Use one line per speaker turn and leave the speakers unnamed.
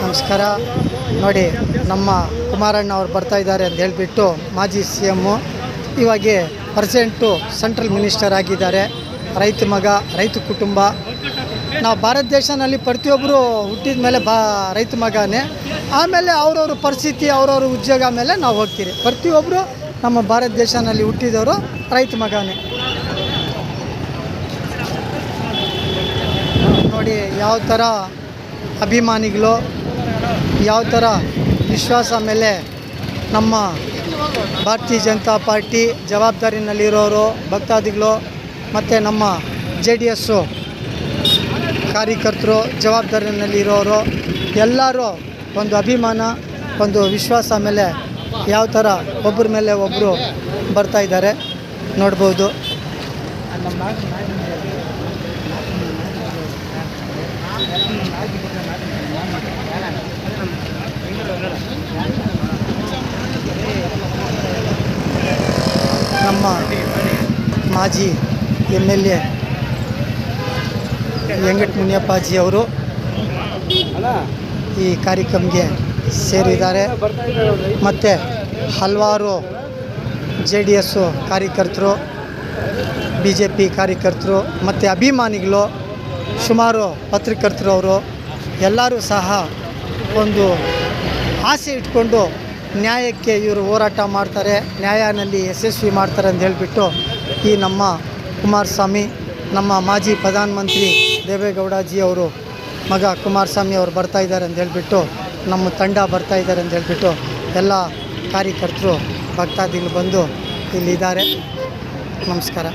ನಮಸ್ಕಾರ. ನೋಡಿ, ನಮ್ಮ ಕುಮಾರಣ್ಣ ಅವ್ರು ಬರ್ತಾ ಇದ್ದಾರೆ ಅಂತ ಹೇಳಿಬಿಟ್ಟು ಮಾಜಿ CM ಇವಾಗ ಪ್ರೆಸೆಂಟು ಸೆಂಟ್ರಲ್ ಮಿನಿಸ್ಟರ್ ಆಗಿದ್ದಾರೆ. ರೈತ ಮಗ, ರೈತ ಕುಟುಂಬ. ನಾವು ಭಾರತ ದೇಶದಲ್ಲಿ ಪ್ರತಿಯೊಬ್ಬರು ಹುಟ್ಟಿದ ಮೇಲೆ ರೈತ ಮಗನೇ. ಆಮೇಲೆ ಅವ್ರವ್ರ ಪರಿಸ್ಥಿತಿ, ಅವ್ರವ್ರ ಉದ್ಯೋಗ ಮೇಲೆ ನಾವು ಹೋಗ್ತೀರಿ. ಪ್ರತಿಯೊಬ್ಬರು ನಮ್ಮ ಭಾರತ ದೇಶದಲ್ಲಿ ಹುಟ್ಟಿದವರು ರೈತ ಮಗನೇ. ನೋಡಿ ಯಾವ ಥರ ಅಭಿಮಾನಿಗಳು, ಯಾವ ಥರ ವಿಶ್ವಾಸ ಮೇಲೆ ನಮ್ಮ ಭಾರತೀಯ ಜನತಾ ಪಾರ್ಟಿ ಜವಾಬ್ದಾರಿನಲ್ಲಿರೋರು, ಭಕ್ತಾದಿಗಳು ಮತ್ತು ನಮ್ಮ JDS ಕಾರ್ಯಕರ್ತರು ಜವಾಬ್ದಾರಿನಲ್ಲಿರೋರು ಎಲ್ಲರೂ ಒಂದು ಅಭಿಮಾನ, ಒಂದು ವಿಶ್ವಾಸ ಮೇಲೆ ಯಾವ ಥರ ಒಬ್ಬರ ಮೇಲೆ ಒಬ್ಬರು ಬರ್ತಾಯಿದ್ದಾರೆ ನೋಡ್ಬೋದು. ನಮ್ಮ ಮಾಜಿ MLA ವೆಂಕಟ ಮುನಿಯಪ್ಪಾಜಿ ಅವರು ಈ ಕಾರ್ಯಕ್ರಮಕ್ಕೆ ಸೇರಿದ್ದಾರೆ. ಮತ್ತು ಹಲವಾರು JDS ಕಾರ್ಯಕರ್ತರು, BJP ಕಾರ್ಯಕರ್ತರು ಮತ್ತು ಅಭಿಮಾನಿಗಳು, ಸುಮಾರು ಪತ್ರಕರ್ತರವರು ಎಲ್ಲರೂ ಸಹ ಒಂದು ಆಸೆ ಇಟ್ಕೊಂಡು ನ್ಯಾಯಕ್ಕೆ ಇವರು ಹೋರಾಟ ಮಾಡ್ತಾರೆ, ನ್ಯಾಯನಲ್ಲಿ ಯಶಸ್ವಿ ಮಾಡ್ತಾರೆ ಅಂತ ಹೇಳಿಬಿಟ್ಟು ಈ ನಮ್ಮ ಕುಮಾರಸ್ವಾಮಿ, ನಮ್ಮ ಮಾಜಿ ಪ್ರಧಾನಮಂತ್ರಿ ದೇವೇಗೌಡಜಿ ಅವರು ಮಗ ಕುಮಾರಸ್ವಾಮಿ ಅವರು ಬರ್ತಾಯಿದ್ದಾರೆ ಅಂತ ಹೇಳಿಬಿಟ್ಟು, ನಮ್ಮ ತಂಡ ಬರ್ತಾಯಿದ್ದಾರೆ ಅಂತ ಹೇಳಿಬಿಟ್ಟು ಎಲ್ಲ ಕಾರ್ಯಕರ್ತರು ಭಕ್ತಾದಿಗಳು ಬಂದು ಇಲ್ಲಿದ್ದಾರೆ. ನಮಸ್ಕಾರ.